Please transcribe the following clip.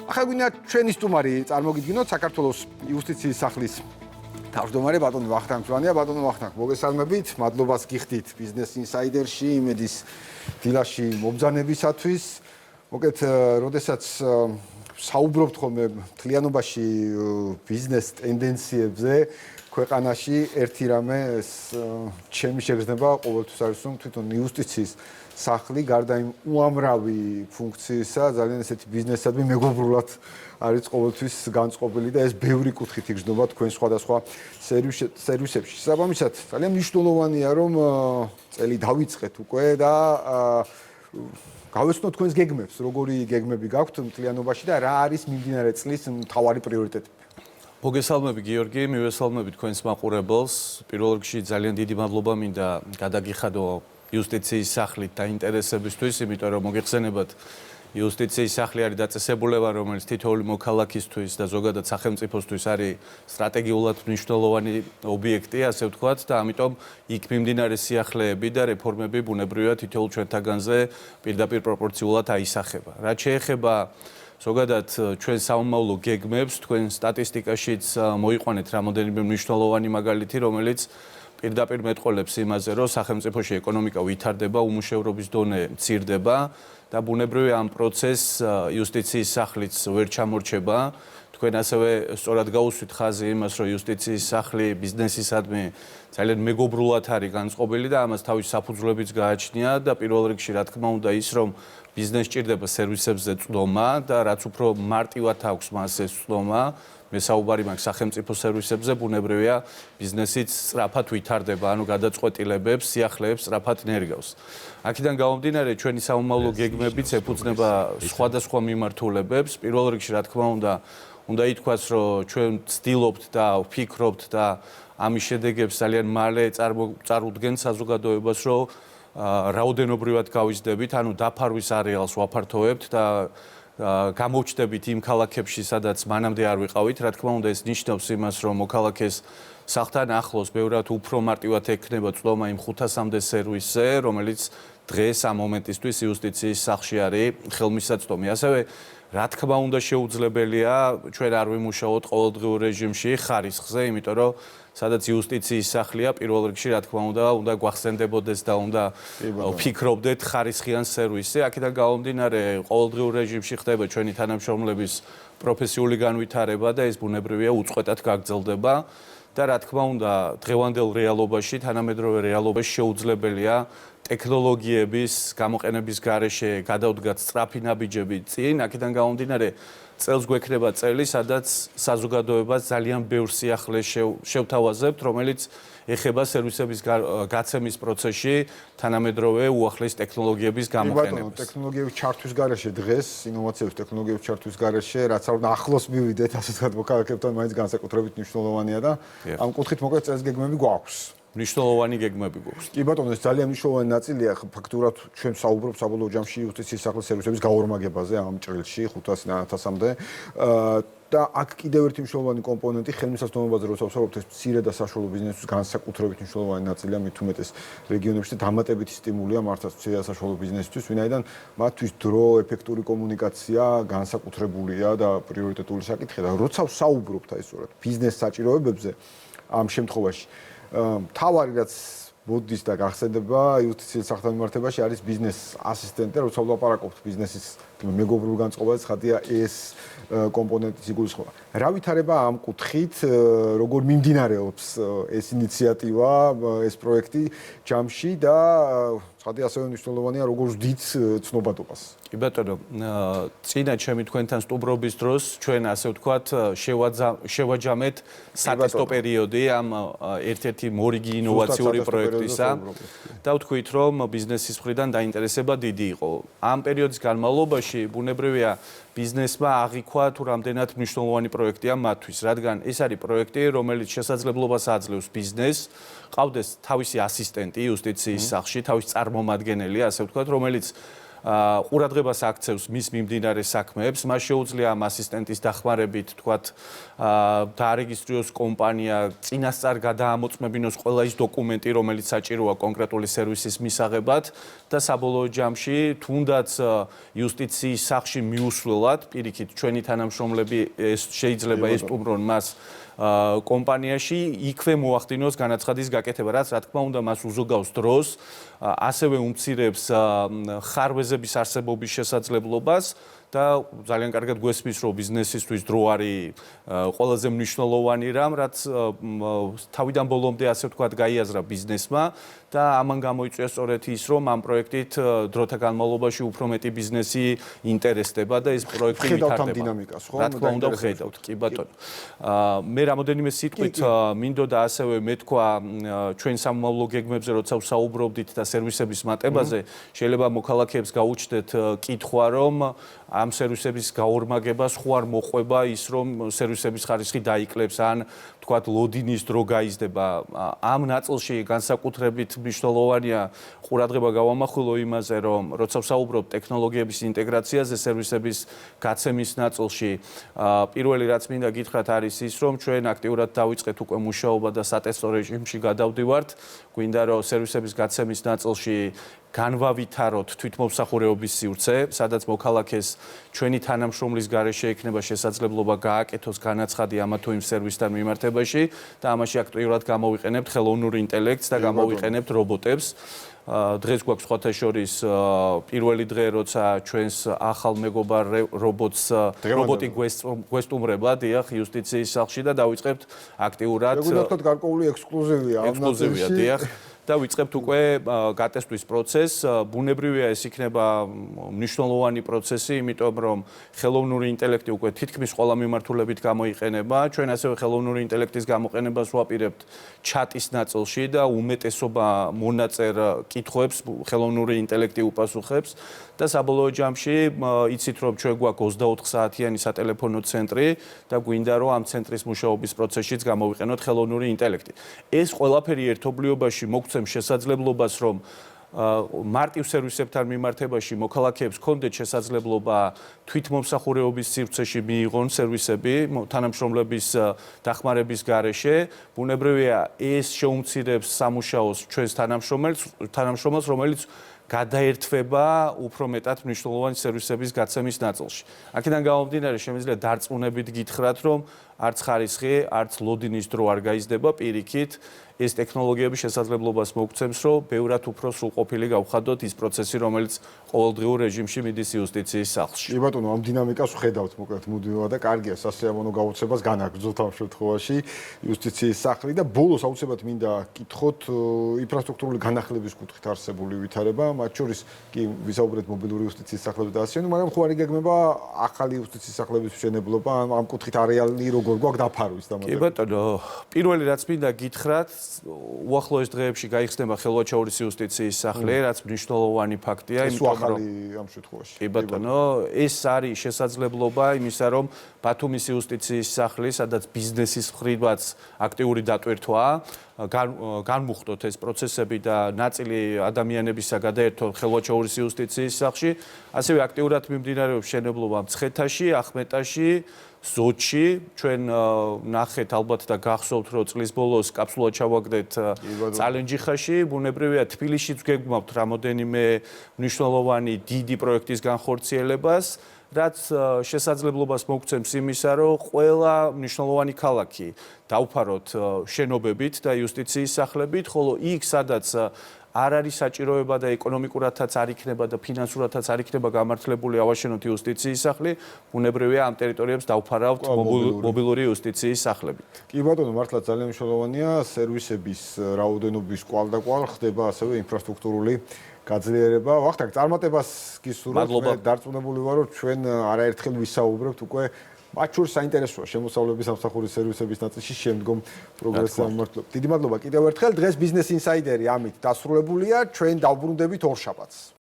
ახლა გვინდა ჩვენი სტუმარი წარმოგიდგინოთ საქართველოს იუსტიციის სახლის თავმჯდომარე ბატონი ვახტანგ მწვანეა. ბატონო ვახტანგ, მოგესალმებით, მადლობას გიხდით ბიზნეს ინსაიდერში იმედის დილაში მობრძანებისათვის. მოკეთ, როდესაც საუბრობთ ხოლმე მთლიანობაში ბიზნეს ტენდენციებზე ქვეყანაში ერთი რამე ჩემი შეგრძნება ყოველთვის არის რომ თვითონ იუსტიციის სახლი გარდა იმ უამრავი ფუნქციისა ძალიან ესეთი ბიზნესადმი მეგობრულად არის ყოველთვის განწყობილი და ეს ბევრი კუთხით იგრძნობა თქვენ სხვადასხვა სერვისებში. შესაბამისად, ძალიან მნიშვნელოვანია რომ წელი დავიწყეთ უკვე და გავეცნოთ თქვენს გეგმებს, როგორი გეგმები გაქვთ მთლიანობაში და რა არის მიმდინარე წლის მთავარი პრიორიტეტები. მოგესალმები გიორგი, მივესალმები თქვენს მაყურებელს. პირველ რიგში ძალიან დიდი მადლობა მინდა გადაგიხადო იუსტიციის სახლით დაინტერესებისთვის, იმიტომ რომ მოგეხსენებათ იუსტიციის სახლი არის დაწესებულება, რომელიც თითოეული მოქალაქისთვის და ზოგადად სახელმწიფოსთვის არის სტრატეგიულად მნიშვნელოვანი ობიექტი, ასე ვთქვათ, და ამიტომ იქ მიმდინარე სიახლეები და რეფორმები ბუნებრივია თითოეულ ჩვენთაგანზე პირდაპირ პროპორციულად აისახება. რაც შეეხება ზოგადად ჩვენ საომავლო გეგმებს, თქვენ სტატისტიკაშიც მოიყვანეთ რამოდენიმე მნიშვნელოვანი მაგალითი, რომელიც პირდაპირ მეტყოლებს იმაზე, რომ სახელმწიფოში ეკონომიკა ვითარდება, უმუშევრობის დონე მცირდება და ბუნებრივია ამ პროცესს იუსტიციის სახლიც ვერ ჩამორჩება. თქვენ ასევე სწორად გაუსვით ხაზი იმას, რომ იუსტიციის სახლი ბიზნესისადმი ძალიან მეგობრულად არის განწყობილი და ამას თავის საფუძვლებიც გააჩნია და პირველ რიგში რა თქმა უნდა ის, რომ ბიზნეს ჭირდება სერვისებზე წვდომა და რაც უფრო მარტივად აქვს მას ეს წვდომა, მე საუბარი მაქვს სახელმწიფო სერვისებზე, ბუნებრივია ბიზნესიც სწრაფად ვითარდება, ანუ გადაწყვეტილებებს, სიახლეებს სწრაფად ნერგავს. აქედან გამომდინარე, ჩვენი საომავლო გეგმებიც ეფუძნება სხვადასხვა მიმართულებებს. პირველ რიგში, რა თქმა უნდა ითქვას, რომ ჩვენ ვცდილობთ და ვფიქრობთ და ამის შედეგებს ძალიან მალე წარუდგენთ საზოგადოებას, რომ რაოდენობრივად გავიზრდებით, ანუ დაფარვის არეალს ვაფართოვებთ და გამოვჩდებით იმ ქალაქებში, სადაც მანამდე არ ვიყავით. რა თქმა უნდა, ეს ნიშნავს იმას, რომ მოქალაქეს სახლთან ახლოს ბევრად უფრო მარტივად ექნება წვდომა იმ 500-მდე სერვისზე, რომელიც დღეს ამ მომენტისთვის იუსტიციის სახლში არის ხელმისაწვდომი. ასევე რა თქმა უნდა შეუძლებელია ჩვენ არ ვიმუშაოთ ყოველდღიურ რეჟიმში ხარისხზე, იმიტომ რომ სადაც იუსტიციის სახლია, პირველ რიგში რა თქმა უნდა გვახსენდებოდეს და უნდა ვფიქრობდეთ ხარისხიან სერვისზე. აქედან გამომდინარე, ყოველდღიურ რეჟიმში ხდება ჩვენი თანამშრომლების პროფესიული განვითარება და ეს ბუნებრივია უწყვეტად გაგრძელდება და რა თქმა უნდა, დღევანდელ რეალობაში, თანამედროვე რეალობაში შეუძლებელია ტექნოლოგიების გამოყენების გარეშე გადავდგათ სწრაფი ნაბიჯები წინ. აქედან გამომდინარე, წელს გვექნება წელი, სადაც საზოგადოებას ძალიან ბევრ სიახლეს შევთავაზებთ, რომელიც ეხება სერვისების გაცემის პროცესში თანამედროვე უახლეს ტექნოლოგიების გამოყენებას. ტექნოლოგიების ჩართვის გარეშე დღეს, ინოვაციების ტექნოლოგიების ჩართვის გარეშე, რაც არ უნდა ახლოს მივიდეთ, ასე ვთქვათ, მოქალაქეებთან მაინც განსაკუთრებით მნიშვნელოვანია და ამ კუთხით მოკლედ წესგეგმები გვაქვს. მნიშვნელოვანი გეგმები გვაქვს. კი ბატონო, ეს ძალიან მნიშვნელოვანი ნაწილია, ფაქტურად ჩვენ საუბრობთ საბოლოო ჯამში იუსტიციის სახლის სერვისების გაორმაგებაზე ამ ჭრილში 500-1000-მდე. და აქ კიდევ ერთი მნიშვნელოვანი კომპონენტი ხელმისაწვდომობაზე როცა ვსაუბრობთ, ეს მცირე და საშუალო ბიზნესისთვის განსაკუთრებით მნიშვნელოვანი ნაწილია, მით უმეტეს რეგიონებში და დამატებითი სტიმულია მართლაც მცირე და საშუალო ბიზნესისთვის, ვინაიდან მათთვის დრო, ეფექტური კომუნიკაცია განსაკუთრებულია და პრიორიტეტული საკითხია და როცა ვსაუბრობთ აი სწორად ბიზნეს საჭიროებებზე ამ შემთხვევაში თავარი რაც მოდის და გახსენდება იუსტიციის სახლთამიმართებაში არის ბიზნეს ასისტენტი, როცა ვლაპარაკობთ ბიზნესის მეგობრულ განწყობაზე, ხადია ეს კომპონენტიც იგულისხმება. რა ვითარება ამ კუთხით, როგორ მიმდინარეობს ეს ინიციატივა, ეს პროექტი ჯამში და ხადია ასევე მნიშვნელოვანია როგორ ვდით ცნობადობას. კი ბატონო, წინა ჩემი თქვენთან სტუმრობის დროს ჩვენ ასე ვთქვათ შევაჯამეთ სატესტო პერიოდი ამ ერთ-ერთი მორიგი ინოვაციური პროექტისა და ვთქვით რომ ბიზნესის მხრიდან დაინტერესება დიდი იყო. ამ პერიოდის განმავლობაში ბუნებრივია ბიზნესმა აღიქვა თუ რამდენად მნიშვნელოვანი პროექტია მათთვის, რადგან ეს არის პროექტი, რომელიც შესაძლებლობას აძლევს ბიზნესს, ყავდეს თავისი ასისტენტი იუსტიციის სახლში, თავისი წარმომადგენელი, ასე ვთქვათ, რომელიც ყურადღებას აქცევს მის მიმდინარე საქმეებს, მას შეუძლია ამ ასისტენტის დახმარებით, თქვათ, დაარეგისტრიროს კომპანია, წინასწარ გადაამოწმებინოს ყველა ის დოკუმენტი, რომელიც საჭიროა კონკრეტული სერვისის მისაღებად და საბოლოო ჯამში, თუნდაც იუსტიციის სახლში მიუსვლელად, პირიქით, ჩვენი თანამშრომლები შეიძლება ესტუმრონ მას კომპანიაში იქვე მოახდინოს განაცხადის გაკეთება, რაც რა თქმა უნდა მას უზოგავს დროს, ასევე უმცირებს ხარვეზების არსებობის შესაძლებლობას და ძალიან კარგად გვესმის, რომ ბიზნესისთვის დრო არის ყველაზე მნიშვნელოვანი რამ, რაც თავიდან ბოლომდე ასე ვთქვათ გაიაზრა ბიზნესმა და ამან გამოიწვია სწორედ ის, რომ ამ პროექტით დროთა განმავლობაში უფრო მეტი ბიზნესი ინტერესდება და ეს პროექტი ვითარდება. ხედავთ ამ დინამიკას, ხო? რა თქმა უნდა, ხედავთ, კი ბატონო. მე რამოდენიმე სიტყვით მინდოდა ასევე მეთქვა ჩვენ სამომავლო გეგმებზე, როცა ვსაუბრობდით და სერვისების მატებაზე, შეიძლება მოქალაქეებს გაუჩნდეთ კითხვა, რომ ამ სერვისების გაორმაგებას ხო არ მოყვება ის, რომ სერვისების ხარისხი დაიკლებს ან თქვათ ლოდინის დრო გაიზრდება. ამ ნაწილში განსაკუთრებით მნიშვნელოვანია ყურადღება გავამახვილო იმაზე, რომ როცა ვსაუბრობ ტექნოლოგიების ინტეგრაციაზე სერვისების გაცემის ნაწილში, პირველი რაც მინდა გითხრათ არის ის, რომ ჩვენ აქტიურად დავიწყეთ უკვე მუშაობა და სატესტო რეჟიმში გადავდივართ. გვინდა რომ სერვისების გაცემის ნაწილში განვავითაროთ თვითმომსახურეობის სივრცე, სადაც მოქალაქეს ჩვენი თანამშრომლის გარეშე ექნება შესაძლებლობა გააკეთოს განაცხადი ამა თუ იმ სერვისთან მიმართებაში და ამაში აქტიურად გამოვიყენებთ ხელოვნურ ინტელექტს და გამოვიყენებთ რობოტებს. დღეს გვაქვს სხვათა შორის პირველი დღე, როცა ჩვენს ახალ მეგობარ რობოტი გვესტუმრება, დიახ, იუსტიციის სახლში და დავიწყებთ აქტიურად. შეგვიძლია თქვა გარკვეული ექსკლუზივია ამ ნაწილში. დიახ. და ვიწყებთ უკვე გატესტვის პროცესს. ბუნებრივია ეს იქნება მნიშვნელოვანი პროცესი, იმიტომ რომ ხელოვნური ინტელექტი უკვე თითქმის ყველა მიმართულებით გამოიყენება. ჩვენ ასევე ხელოვნური ინტელექტის გამოყენებას ვაპირებთ ჩატის ნაწილში და უმეტესობა მონაწერ კითხვებს ხელოვნური ინტელექტი უპასუხებს. და საბოლოო ჯამში იცით რომ ჩვენ გვაქვს 24 საათიანი სატელეფონო ცენტრი და გვინდა რომ ამ ცენტრის მუშაობის პროცესშიც გამოვიყენოთ ხელოვნური ინტელექტი. ეს ყველაფერი ერთობლიობაში მოგცემს შესაძლებლობას რომ მარტივ სერვისებთან მიმართებაში მოქალაქეებს ჰქონდეთ შესაძლებლობა თვითმომსახურეობის სივრცეში მიიღონ სერვისები თანამშრომლების დახმარების გარეშე. ბუნებრივია ეს შეუმცირებს სამუშაოს ჩვენს თანამშრომელს, რომელიც გადაერთვება უფრო მეტად მნიშვნელოვანი სერვისების გაცემის ნაწილში. აქედან გამომდინარე, შემიძლია დარწმუნებით გითხრათ, რომ არც ხარისხი, არც ლოდინის დრო არ გაიზრდება პირიქით. ეს ტექნოლოგიები შესაძლებლობას მოგცემს, რომ ბევრად უფრო სრულყოფილი გავხადოთ ის პროცესი, რომელიც ყოველდღიურ რეჟიმში მიდის იუსტიციის სახლში. კი ბატონო, ამ დინამიკას ვხედავთ მოკლედ მუდმივად და კარგია სასიამოვნო გაუცებას განაგრძოთ ამ შემთხვევაში იუსტიციის სახლი და ბოლოს აუცილებლად მინდა კითხოთ ინფრასტრუქტურული განახლების კუთხით არსებული ვითარება, მათ შორის კი ვისაუბრეთ მობილური იუსტიციის სახლებზე და ასეულო, მაგრამ ხო არ იგეგმება ახალი იუსტიციის სახლების მშენებლობა, ამ კუთხით არეალი როგორ გვაქვს დაფარვის დამატებით. კი ბატონო, პირველი რაც მინდა გითხრათ, უახლოეს დღეებში გაიხსნება ხელვაჩაურის იუსტიციის სახლი, რაც მნიშვნელოვანი ფაქტია, იმიტომ რომ ამ შემთხვევაში. კი ბატონო, ეს არის შესაძლებლობა იმისა, რომ ბათუმის იუსტიციის სახლი, სადაც ბიზნესის მხრიდაც აქტიური დატვირთვაა, განმუხტოთ ეს პროცესები და ნაწილი ადამიანებისა გადაერთონ ხელვაჩაურის იუსტიციის სახლში, ასევე აქტიურად მიმდინარეობს მშენებლობა მცხეთაში, ახმეტაში, ზოჩში. ჩვენ ნახეთ ალბათ და გახსოვთ, რომ წლის ბოლოს კაფსულა ჩავაგდეთ წალენჯიხაში. ბუნებრივია თბილისშიც გეგმავთ რამოდენიმე მნიშვნელოვანი დიდი პროექტის განხორციელებას, რაც შესაძლებლობას მოგცემს იმისა, რომ ყველა მნიშვნელოვანი ქალაქი დავფაროთ შენობებით და იუსტიციის სახლებით, ხოლო იქ სადაც არ არის საჭიროება და ეკონომიკურადაც არ იქნება და ფინანსურადაც არ იქნება გამართლებული ავაშენოთ იუსტიციის სახლი, ბუნებრივია ამ ტერიტორიებს დავფარავთ მობილური იუსტიციის სახლებით. კი ბატონო, მართლა ძალიან მნიშვნელოვანია სერვისების რაოდენობის კვალდაკვალ ხდება ასევე ინფრასტრუქტურული გაძლიერება. ვახტანგ, წარმატებას გისურვებთ. მე დარწმუნებული ვარ, რომ ჩვენ არაერთხელ ვისაუბრებთ უკვე მათ შორის საინტერესოა შემოსავლების სამსახურის სერვისების ნაწილში შემდგომ პროგრესს ამართლობთ. დიდი მადლობა კიდევ ერთხელ. დღეს ბიზნეს ინსაიდერი ამით დასრულებულია. ჩვენ დავბრუნდებით ორშაბათს.